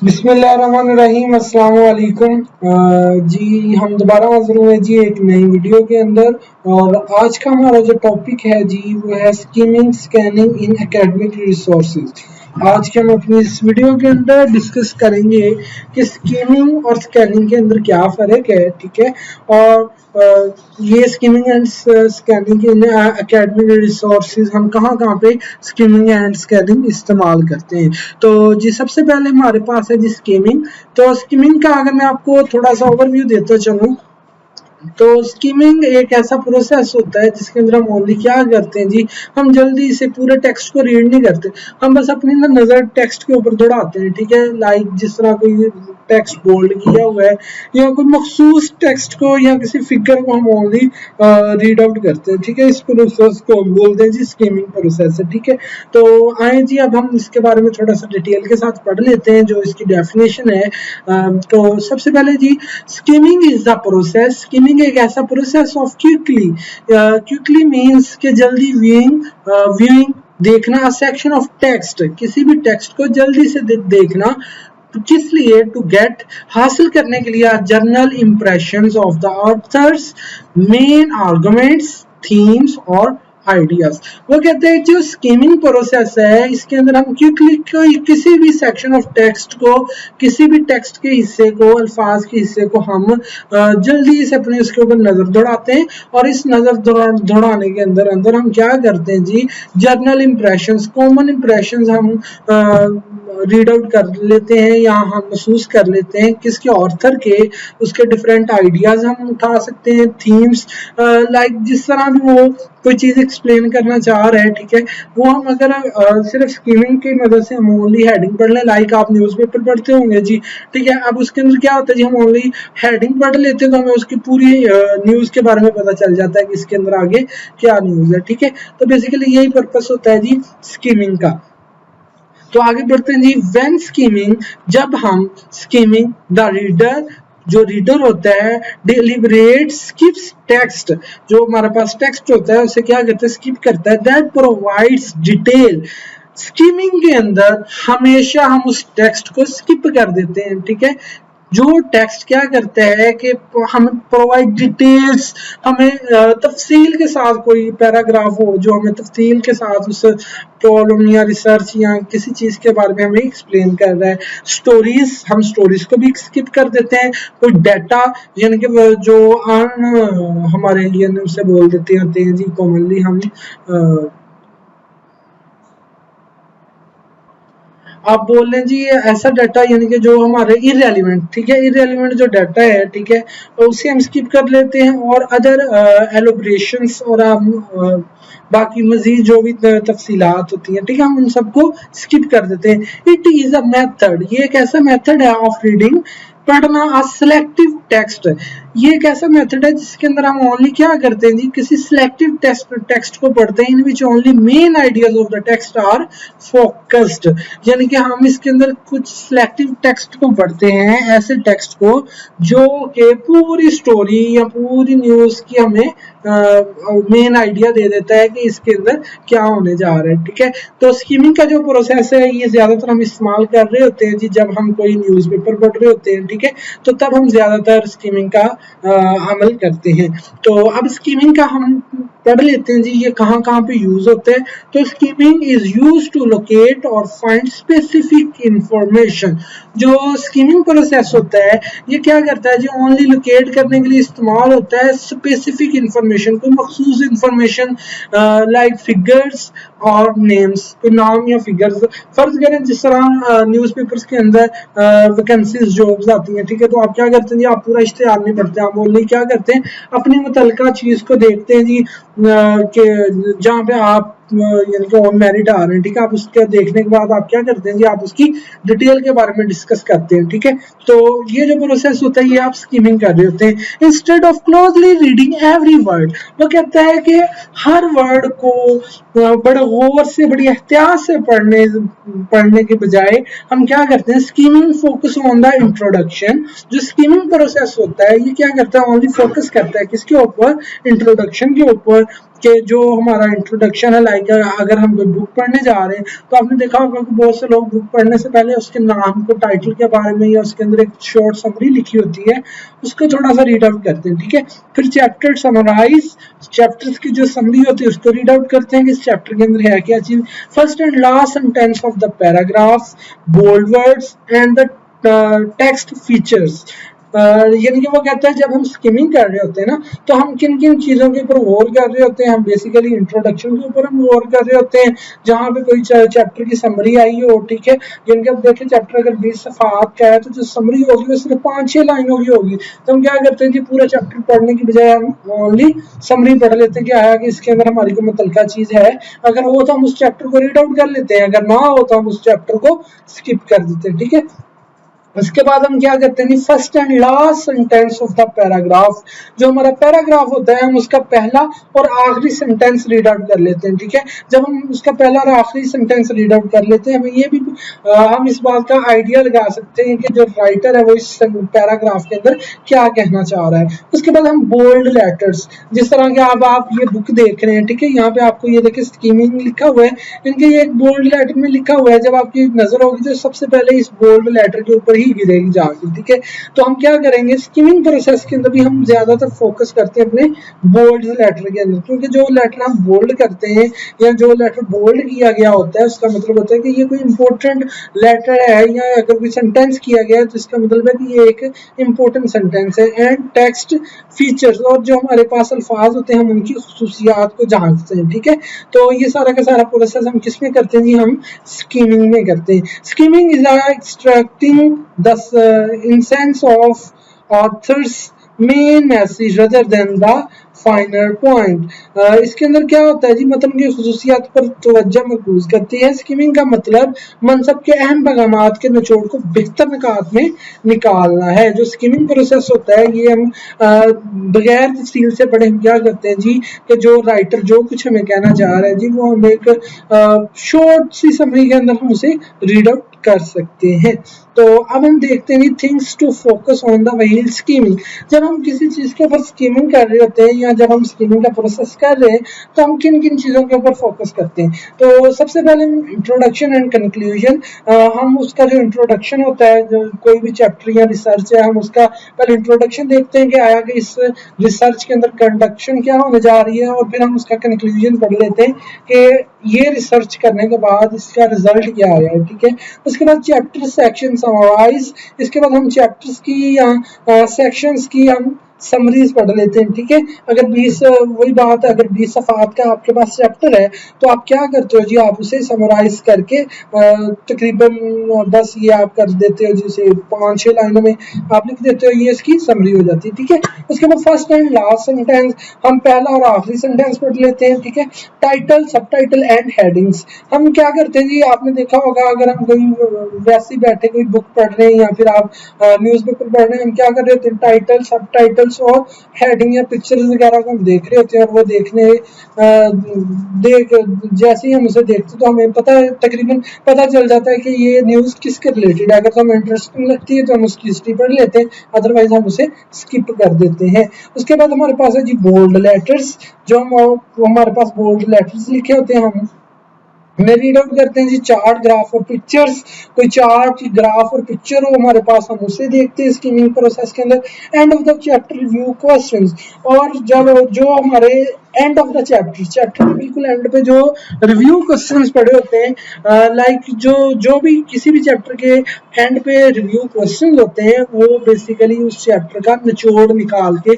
बिस्मिल्लाहिर्रहमानिर्रहीम अस्सलाम वालेकुम। जी हम दोबारा हाजिर हुए जी एक नई वीडियो के अंदर। और आज का हमारा जो टॉपिक है जी वो है skimming scanning in academic resources. आज के हम अपनी इस वीडियो के अंदर डिस्कस करेंगे कि स्कीमिंग और स्कैनिंग के अंदर क्या फ़र्क है, ठीक है। और ये skimming and scanning in academic resources हम कहाँ कहाँ पे स्कीमिंग एंड स्कैनिंग इस्तेमाल करते हैं। तो जी सबसे पहले हमारे पास है जी स्कीमिंग। तो स्कीमिंग का अगर मैं आपको थोड़ा सा ओवरव्यू देता चलूँ तो स्कीमिंग एक ऐसा प्रोसेस होता है जिसके अंदर हम ओनली क्या करते हैं जी, हम जल्दी से पूरे टेक्स्ट को रीड नहीं करते, हम बस अपनी ना नज़र टेक्स्ट के ऊपर दौड़ाते हैं, ठीक है। लाइक जिस तरह कोई टेक्स्ट बोल्ड किया हुआ है या कोई मखसूस टेक्स्ट को या किसी फिगर को हम ओनली रीड आउट करते हैं, ठीक है। इस प्रोसेस को हम बोलते हैं जी स्कीमिंग प्रोसेस है, ठीक है। तो आए जी अब हम इसके बारे में थोड़ा सा डिटेल के साथ पढ़ लेते हैं जो इसकी डेफिनेशन है। तो सबसे पहले जी skimming is the process, skimming एक ऐसा प्रोसेस ऑफ क्विकली मीन्स के जल्दी व्यूइंग देखना सेक्शन ऑफ टेक्स्ट, किसी भी टेक्स्ट को जल्दी से देखना, किस लिए टू गेट हासिल करने के लिए journal impressions of the author's main arguments themes और आइडियाज। वो कहते हैं जो स्कीमिंग प्रोसेस है इसके अंदर हम क्विकली किसी भी सेक्शन ऑफ टेक्स्ट को, किसी भी टेक्स्ट के हिस्से को, अल्फाज के हिस्से को हम जल्दी से अपने उसके ऊपर नजर दौड़ाते हैं। और इस नजर दौड़ाने के अंदर अंदर हम क्या करते हैं जी, जर्नल इंप्रेशंस, कॉमन इंप्रेशंस हम रीड आउट कर लेते हैं या हम महसूस कर लेते हैं किसके ऑथर के, उसके डिफरेंट आइडियाज हम उठा सकते हैं, थीम्स, लाइक जिस तरह भी वो कोई चीज़ एक्सप्लेन करना चाह रहे हैं, ठीक है। वो हम अगर सिर्फ स्कीमिंग की मदद से हम ओनली हेडिंग पढ़ लें, लाइक आप न्यूज़पेपर पढ़ते होंगे जी, ठीक है। अब उसके अंदर क्या होता है जी, हम ओनली हेडिंग पढ़ लेते हैं तो हमें उसकी पूरी न्यूज़ के बारे में पता चल जाता है कि इसके अंदर आगे क्या न्यूज़ है, ठीक है। तो बेसिकली यही पर्पस होता है जी स्कीमिंग का। तो आगे बढ़ते हैं जी, व्हेन स्कीमिंग, जब हम स्कीमिंग द रीडर, जो रीडर होता है डिलिबरेट स्किप्स टेक्स्ट, जो हमारे पास टेक्स्ट होता है उसे क्या करते हैं, स्किप करता है, दैट प्रोवाइड्स डिटेल। स्कीमिंग के अंदर हमेशा हम उस टेक्स्ट को स्किप कर देते हैं, ठीक है। जो टेक्स्ट क्या करता है कि हमें प्रोवाइड डिटेल्स, हमें तफसील के साथ कोई पैराग्राफ हो जो हमें तफसील के साथ उस प्रॉब्लम या रिसर्च या किसी चीज़ के बारे में हमें एक्सप्लेन कर रहा है। स्टोरीज, हम स्टोरीज को भी स्किप कर देते हैं। कोई डाटा यानी कि जो हमारे इंडियन उसे बोल देते हैं जी कॉमनली हम आप बोल रहे हैं जी ये ऐसा डाटा यानी कि जो हमारे इररेलेवेंट, ठीक है, इररेलेवेंट जो डाटा है, ठीक है, उसे हम स्किप कर लेते हैं। और अदर एलोब्रेशंस और बाकी मजीद जो भी तफसीलात होती हैं, ठीक है, हम उन सबको स्किप कर देते हैं। इट इज़ अ मेथड, ये एक ऐसा मेथड है ऑफ रीडिंग, पढ़ना अ सिलेक्टिव टेक्स्ट। ये एक ऐसा मेथड है जिसके अंदर हम ओनली क्या करते हैं जी, किसी सिलेक्टिव टेक्स्ट को पढ़ते हैं, in which only main ideas of the text are focused, यानी कि हम इसके अंदर कुछ सिलेक्टिव टेक्स्ट को पढ़ते हैं, ऐसे टेक्स्ट को जो कि पूरी स्टोरी या पूरी न्यूज़ की हमें मेन आइडिया दे देता है कि इसके अंदर क्या होने जा रहा है, ठीक है। तो स्कीमिंग का जो प्रोसेस है ये ज़्यादातर हम इस्तेमाल कर रहे होते हैं जी जब हम कोई न्यूज़पेपर पढ़ रहे होते हैं, ठीक है, तो तब हम ज़्यादातर स्कीमिंग का अमल करते हैं। तो अब स्कीमिंग का हम पढ़ लेते हैं जी ये कहाँ कहाँ पे यूज होते हैं। तो skimming is use to locate और फाइंड स्पेसिफिक इंफॉर्मेशन। जो स्कीमिंग प्रोसेस होता है ये क्या करता है जी, ओनली लोकेट करने के लिए इस्तेमाल होता है स्पेसिफिक इंफॉर्मेशन, कोई मखसूस इंफॉर्मेशन, लाइक फिगर्स और नेम्स, कोई नाम या फिगर्स। फर्ज करें जिस तरह न्यूज़पेपर्स के अंदर वैकेंसीज जॉब्स आती हैं, ठीक है, तो आप क्या करते हैं जी, आप पूरा इश्तेहार नहीं पढ़ते, आप ओनली क्या करते हैं, अपनी मुतल्लिका चीज़ को देखते हैं जी कि जहाँ पे आप यानी कि ऑन मेरिट आ रहे हैं, ठीक है, आप उसके देखने के बाद आप क्या करते हैं जी, आप उसकी डिटेल के बारे में डिस्कस करते हैं, ठीक है। तो ये जो प्रोसेस होता है ये आप स्कीमिंग कर रहे होते हैं। Instead of closely reading every word, वो कहता है कि हर वर्ड को बड़े गौर से, बड़ी एहतियात से पढ़ने के बजाय हम क्या करते हैं, skimming focus on the introduction. जो स्कीमिंग प्रोसेस होता है ये क्या करता है, ओनली फोकस करता है किसके ऊपर, इंट्रोडक्शन के ऊपर, कि जो हमारा इंट्रोडक्शन है, लाइक अगर हम कोई बुक पढ़ने जा रहे हैं तो आपने देखा होगा कि बहुत से लोग बुक पढ़ने से पहले उसके नाम को, टाइटल के बारे में या उसके अंदर एक शॉर्ट समरी लिखी होती है उसको थोड़ा सा रीड आउट करते हैं, ठीक है। फिर चैप्टर समराइज, चैप्टर्स की जो समरी होती है उसको रीड आउट करते हैं कि इस चैप्टर के अंदर है क्या चीज। First and last sentence of the paragraph, bold words and the text features. यानी कि वो कहता है जब हम स्किमिंग कर रहे होते हैं ना तो हम किन किन चीज़ों के ऊपर गौर कर रहे होते हैं। हम बेसिकली इंट्रोडक्शन के ऊपर हम गौर कर रहे होते हैं, जहाँ पे कोई चैप्टर की समरी आई हो, ठीक है। यानी कि अब देखिए चैप्टर अगर 20 सफ़ात का है तो जो समरी होगी वो सिर्फ 5-6 लाइनों की होगी। तो हम क्या करते हैं कि पूरा चैप्टर पढ़ने की बजाय हम ओनली समरी पढ़ लेते हैं कि आया कि इसके अंदर हमारी कोई मुतल्लिका चीज़ है। अगर हो तो हम उस चैप्टर को रीड आउट कर लेते हैं, अगर ना हो तो हम उस चैप्टर को स्किप कर देते हैं, ठीक है। उसके बाद हम क्या करते हैं, first and last sentence of the paragraph, जो हमारा पैराग्राफ होता है हम उसका पहला और आखिरी सेंटेंस रीड आउट कर लेते हैं, ठीक है। जब हम उसका पहला और आखिरी सेंटेंस रीड आउट कर लेते हैं, हमें ये भी हम इस बात का आइडिया लगा सकते हैं कि जो राइटर है वो इस पैराग्राफ के अंदर क्या कहना चाह रहा है। उसके बाद हम बोल्ड लेटर्स, जिस तरह के अब आप ये बुक देख रहे हैं, ठीक है, यहाँ पे आपको ये देखिए स्कीमिंग लिखा हुआ है, इनके ये एक बोल्ड लेटर में लिखा हुआ है। जब आपकी नजर होगी तो सबसे पहले इस बोल्ड लेटर के ऊपर ही गिरेगी जाके, ठीक है। तो हम क्या करेंगे, स्किमिंग प्रोसेस के अंदर भी हम ज्यादातर फोकस करते हैं अपने बोल्ड लेटर के अंदर, क्योंकि जो लेटर हम बोल्ड करते हैं या जो लेटर बोल्ड किया गया होता है उसका मतलब होता है कि ये कोई इंपॉर्टेंट लेटर है, या अगर कोई सेंटेंस किया गया है तो इसका मतलब है कि ये एक इंपॉर्टेंट सेंटेंस है। एंड टेक्स्ट फीचर्स, और जो हमारे पास अल्फाज होते हैं हम उनकी खुसूसियात को झांकते हैं, ठीक है। तो ये सारा का सारा प्रोसेस हम किस में करते हैं जी, हम स्कीमिंग में करते हैं। Skimming is extracting the essence of author's main message rather than the final point. इसके अंदर क्या होता है जी, मतलब की खुसूसियात पर तवज्जो मरकूज करती है। स्कीमिंग का मतलब मनसब के अहम पैगामात के निचोड़ को बेहतर निकात में निकालना है। जो स्कीमिंग प्रोसेस होता है ये हम बगैर तफसील से पढ़े हम क्या करते हैं जी, कि जो राइटर जो कुछ हमें कहना चाह रहा है जी वो हम एक शॉर्ट सी समरी के अंदर हम उसे रीड आउट कर सकते हैं। तो अब हम देखते हैं things to focus on the wheel skimming. जब हम किसी चीज के ऊपर स्कीमिंग कर रहे होते हैं या जब हम स्कीमिंग का प्रोसेस कर रहे हैं तो हम किन किन चीजों के ऊपर फोकस करते हैं। तो सबसे पहले इंट्रोडक्शन एंड कंक्लूजन, हम उसका जो इंट्रोडक्शन होता है, जो कोई भी चैप्टर या रिसर्च है, हम उसका पहले इंट्रोडक्शन देखते हैं कि आया कि इस रिसर्च के अंदर कंडक्शन क्या होने जा रही है, और फिर हम उसका कंक्लूजन पढ़ लेते हैं कि ये रिसर्च करने के बाद इसका रिजल्ट क्या आया है, ठीक है। उसके बाद चैप्टर सेक्शन समराइज, इसके बाद हम चैप्टर्स की या सेक्शंस की हम समरीज पढ़ लेते हैं, ठीक है। अगर 20 वही बात है, अगर 20 सफ़ात का आपके पास चैप्टर है तो आप क्या करते हो जी, आप उसे समराइज करके तकरीबन बस ये आप कर देते हो, जैसे 5-6 लाइनों में आप लिख देते हो, ये इसकी समरी हो जाती है, ठीक है। उसके बाद फर्स्ट एंड लास्ट सेंटेंस, हम पहला और आखिरी सेंटेंस पढ़ लेते हैं, ठीक है। टाइटल, सब टाइटल एंड हेडिंग्स, हम क्या करते हैं जी, आपने देखा होगा अगर हम कोई वैसे बैठे कोई बुक पढ़ रहे हैं या फिर आप न्यूज़पेपर पढ़ रहे हैं, हम क्या कर रहे होते हैं, टाइटल, सब टाइटल्स और हेडिंग या पिक्चर्स वगैरह को हम देख रहे होते हैं, और वो जैसे ही हम उसे देखते तो हमें तकरीबन पता चल जाता है कि ये न्यूज़ किसके रिलेटेड है। अगर तो हमें इंटरेस्टिंग लगती है तो हम उसकी हिस्ट्री पढ़ लेते हैं, अदरवाइज हम उसे स्किप कर देते हैं। उसके बाद हमारे पास है जी बोल्ड लेटर्स, जो हमारे पास बोल्ड लेटर्स लिखे होते हैं, हम रीड आउट करते हैं जी चार्ट, ग्राफ और पिक्चर्स। कोई चार्ट, ग्राफ और पिक्चर हो हमारे पास, हम उसे देखते हैं स्कीमिंग प्रोसेस के अंदर। End of the chapter review questions, और जब जो हमारे एंड ऑफ द चैप्टर के बिल्कुल एंड पे जो रिव्यू क्वेश्चंस पड़े होते हैं, लाइक जो भी किसी भी चैप्टर के एंड पे रिव्यू क्वेश्चंस होते हैं वो बेसिकली उस चैप्टर का निचोड़ निकाल के,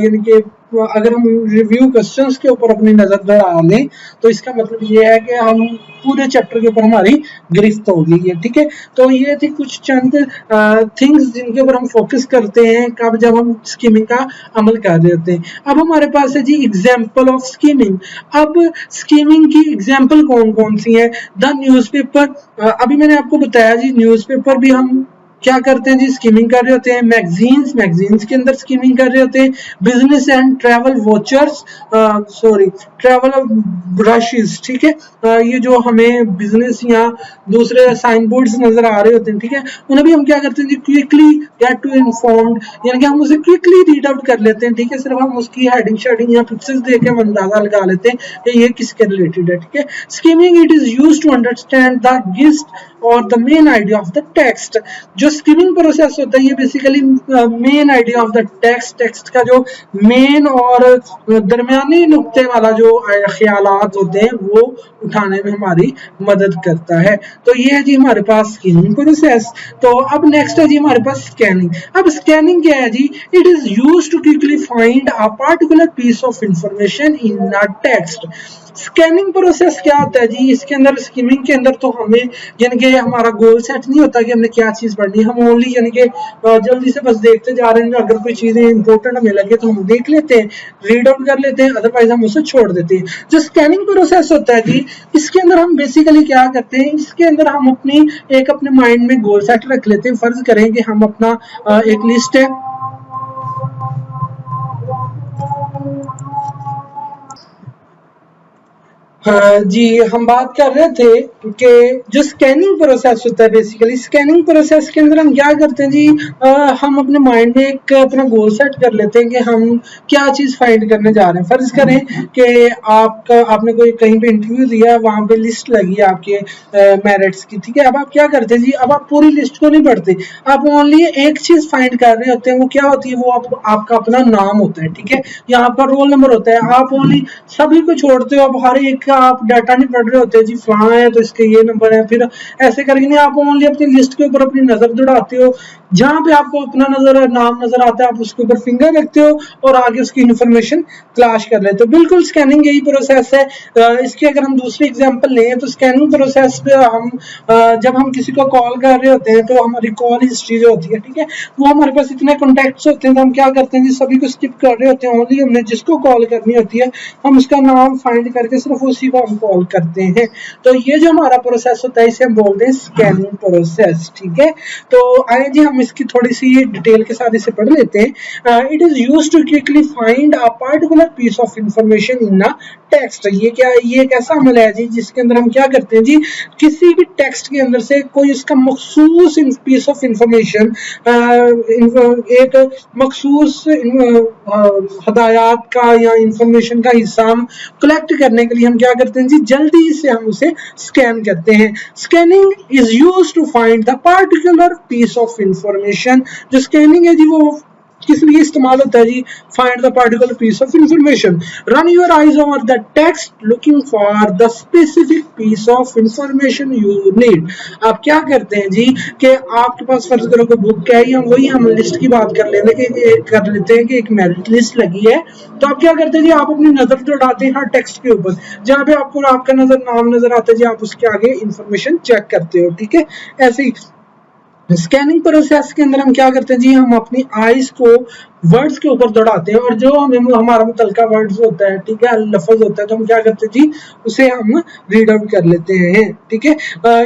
यानी कि अगर हम रिव्यू क्वेश्चंस के ऊपर अपनी नजर दौड़ा लें तो इसका मतलब ये है कि हम पूरे चैप्टर के ऊपर हमारी गिरफ्त होगी है, ठीक है। तो ये थी कुछ चंद थिंग्स जिनके ऊपर हम फोकस करते हैं कब जब हम स्कीमिंग का अमल कर रहे होते हैं। अब हमारे पास है जी एग्जाम्पल ऑफ स्कीमिंग। अब स्कीमिंग की एग्जाम्पल कौन कौन सी है। द न्यूज़पेपर, अभी मैंने आपको बताया जी न्यूज़पेपर भी हम क्या करते हैं जी, स्कीमिंग कर रहे होते हैं। मैगजीन्स के अंदर स्कीमिंग कर रहे होते हैं। Business and travel watchers, travel brushes, ठीक है, ये जो हमें बिजनेस या दूसरे साइन बोर्ड्स नजर आ रहे होते हैं, ठीक है, उन्हें भी हम क्या करते हैं जी, क्विकली गेट टू इन्फॉर्म्ड, यानी कि हम उसे क्विकली रीड आउट कर लेते हैं, ठीक है, सिर्फ हम उसकी हेडिंग शेडिंग या पिक्चर्स देख के हम अंदाजा लगा लेते हैं कि ये किसके रिलेटेड है, ठीक है। Skimming it is use to understand the gist और the main idea of the text. जो स्कीमिंग प्रोसेस होता है ये basically main idea of the text का जो मेन और दरमियानी नुक्ते वाला जो ख्यालात होते हैं वो उठाने में हमारी मदद करता है। तो ये है जी हमारे पास स्कीमिंग प्रोसेस। तो अब नेक्स्ट है जी हमारे पास स्कैनिंग। अब स्कैनिंग क्या है जी, it is used to quickly find a particular piece of information in a text. Scanning process क्या होता है जी, इसके अंदर स्कीमिंग के अंदर तो हमें यानी कि हमारा गोल सेट नहीं होता कि हमने क्या चीज पढ़नी है, हम ओनली यानी कि जल्दी से बस देखते जा रहे हैं, अगर कोई चीजें इंपॉर्टेंट हमें लगे तो हम देख लेते हैं, रीड आउट कर लेते हैं, अदरवाइज हम उसे छोड़ देते हैं। जो स्कैनिंग प्रोसेस होता है जी, इसके अंदर हम बेसिकली क्या करते हैं, इसके अंदर हम अपने माइंड में गोल सेट रख लेते हैं। फर्ज करें कि हम अपना एक लिस्ट है, हाँ जी, हम बात कर रहे थे कि जो स्कैनिंग प्रोसेस होता है, बेसिकली स्कैनिंग प्रोसेस के अंदर हम क्या करते हैं जी, हम अपने माइंड में एक अपना गोल सेट कर लेते हैं कि हम क्या चीज़ फाइंड करने जा रहे हैं। फर्ज करें कि आपने कोई कहीं पे इंटरव्यू दिया, वहाँ पे लिस्ट लगी है आपके मेरिट्स की, ठीक है। अब आप क्या करते हैं जी, अब आप पूरी लिस्ट को नहीं पढ़ते, आप ओनली एक चीज़ फाइंड कर रहे होते हैं। वो क्या होती है, वो आपका अपना नाम होता है, ठीक है, यहाँ पर रोल नंबर होता है। आप ओनली सभी को छोड़ते हो, अब हर एक आप डाटा नहीं पढ़ रहे होते जी, फलाना है तो इसके ये नंबर है, फिर ऐसे करके नहीं, आप ओनली अपनी लिस्ट के ऊपर अपनी नजर दौड़ाते हो, जहां पे आपको अपना नाम नजर आता है आप उसके ऊपर फिंगर रखते हो और आगे उसकी इन्फॉर्मेशन तलाश कर लेते हो। बिल्कुल स्कैनिंग यही प्रोसेस है। इसकी अगर हम दूसरी एग्जांपल लें तो स्कैनिंग प्रोसेस पे हम जब हम किसी को कॉल कर रहे होते हैं तो हमारी कॉल हिस्ट्री जो होती है, ठीक है, वो हमारे पास इतने कॉन्टैक्ट्स होते हैं तो हम क्या करते हैं जी, सभी को स्किप कर रहे होते हैं, ओनली हमने जिसको कॉल करनी होती है हम उसका नाम फाइंड करके सिर्फ उसी को हम कॉल करते हैं। तो ये जो हमारा प्रोसेस होता है इसे हम बोलते हैं स्कैनिंग प्रोसेस, ठीक है। तो आइए जी हम इसकी थोड़ी सी डिटेल के साथ इसे पढ़ लेते हैं। It is used to quickly find a particular piece of information in a text. ये क्या है, ये एक ऐसा अमल है जी जिसके अंदर हम क्या करते हैं जी, किसी भी टेक्स्ट के अंदर से कोई उसका मखसूस पीस ऑफ इंफॉर्मेशन, एक मखसूस हदायत का या इंफॉर्मेशन का हिस्सा हम कलेक्ट करने के लिए हम क्या करते हैं जी, जल्दी से हम उसे स्कैन करते हैं। Scanning is used to find the particular piece of information. जो स्कैनिंग है जी वो किस लिए इस्तेमाल होता है जी, find the particular piece of information, run your eyes over the text looking for the specific piece of information you need. आप क्या करते हैं जी कि आपके पास फर्ज करो कोई बुक है या वही हम लिस्ट की बात कर लेते हैं कि एक मेरिट लिस्ट लगी है, तो आप क्या करते हैं जी, आप अपनी नजर दौड़ाते हैं हर टेक्स्ट के ऊपर, जहाँ पे आपको आपका नाम नजर आता है जी, आप उसके आगे इंफॉर्मेशन चेक करते हो, ठीक है। ऐसे ही स्कैनिंग प्रोसेस के अंदर हम क्या करते हैं जी, हम अपनी आईज को वर्ड्स के ऊपर दौड़ाते हैं और जो हमें हमारा मुतलका वर्ड्स होता है, ठीक है, लफ्ज होता है, तो हम क्या करते हैं जी, उसे हम रीड आउट कर लेते हैं, ठीक है।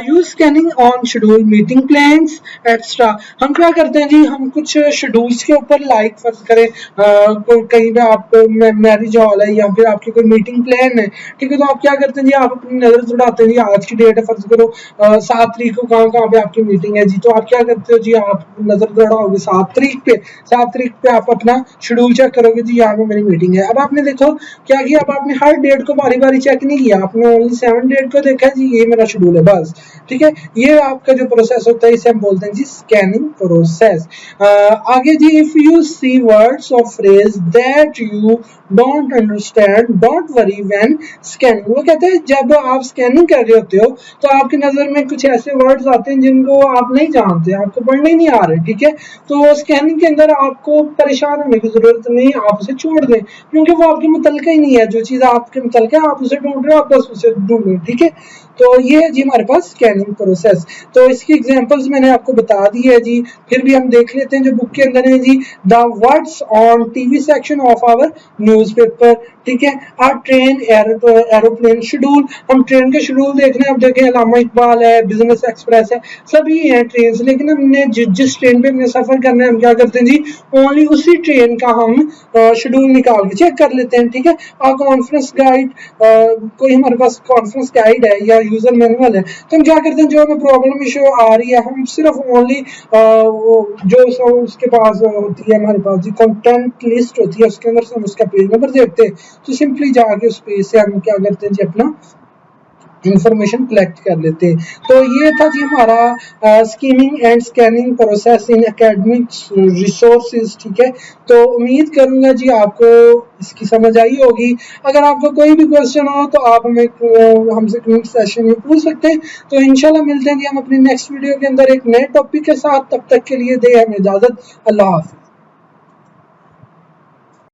Use scanning on schedule meeting plans extra. हम क्या करते हैं जी, हम कुछ शेड्यूल्स के ऊपर लाइक फर्ज करें कहीं पे आप मैरिज हॉल है या फिर आपकी कोई मीटिंग प्लान है, ठीक है, तो आप क्या करते हैं जी, आप अपनी नजर दौड़ाते हैं जी, आज की डेट है, फर्ज करो 7 तारीख को कहाँ पे आपकी मीटिंग है जी, तो आप क्या करते हो जी, आप नजर दौड़ाओगे 7 तारीख पे आप अपना शेड्यूल चेक करोगे जी, यहाँ पे मेरी मीटिंग है। अब आपने देखो क्या किया, अब आपने हर डेट को बारी बारी चेक नहीं किया, आपने ओनली 7 डेट को देखा जी, ये मेरा शेड्यूल है बस, ठीक है। ये आपका जो प्रोसेस होता है इसे हम बोलते हैं जी स्कैनिंग प्रोसेस। आगे जी, इफ यू सी वर्ड्स और phrase that you don't understand don't worry when scanning. वो कहते हैं जब आप स्कैनिंग कर रहे होते हो तो आपकी नजर में कुछ ऐसे वर्ड्स आते हैं जिनको आप नहीं जानते, आपको पढ़ने ही नहीं आ रहे, ठीक है, तो स्कैनिंग के अंदर आपको परेशान होने की जरूरत नहीं, आप उसे छोड़ दें क्योंकि वो आपके मुतलका ही नहीं है। जो चीज़ आपके मुतलका है आप उसे ढूंढ रहे हो, आप बस उसे ढूंढें, ठीक है। तो ये है जी हमारे पास स्कैनिंग प्रोसेस। तो इसकी एग्जांपल्स मैंने आपको बता दी है जी, फिर भी हम देख लेते हैं जो बुक के अंदर है जी। The words on TV section of our newspaper, ठीक है। आ ट्रेन एरोप्लेन शेड्यूल, हम ट्रेन के शेड्यूल देख रहे हैं। अब देखें अल्लामा इकबाल है, बिजनेस एक्सप्रेस है, सभी हैं ट्रेन, लेकिन हमने जिस ट्रेन पे हमने सफर करना है हम क्या करते हैं जी, ओनली उसी ट्रेन का हम शेड्यूल निकाल के चेक कर लेते हैं, ठीक है। और कॉन्फ्रेंस गाइड, कोई हमारे पास कॉन्फ्रेंस गाइड है या यूजर मैनुअल है, तो हम क्या करते हैं, जो हमें प्रॉब्लम इशू आ रही है हम सिर्फ ओनली जो उसके पास होती है हमारे पास जी कंटेंट लिस्ट होती है, उसके अंदर से हम उसका पेज नंबर देखते हैं, तो सिंपली जाके उस पेज से हम क्या करते हैं जी, अपना इंफॉर्मेशन कलेक्ट कर लेते हैं। तो ये था जी हमारा skimming and scanning process in academic resources, ठीक है। तो उम्मीद करूंगा जी आपको इसकी समझ आई होगी। अगर आपको कोई भी क्वेश्चन हो तो आप हमें हमसे कमेंट सेशन में पूछ सकते हैं। तो इंशाल्लाह मिलते हैं जी हम अपनी नेक्स्ट वीडियो के अंदर एक नए टॉपिक के साथ। तब तक के लिए दे हमें इजाजत। अल्लाह हाफिज।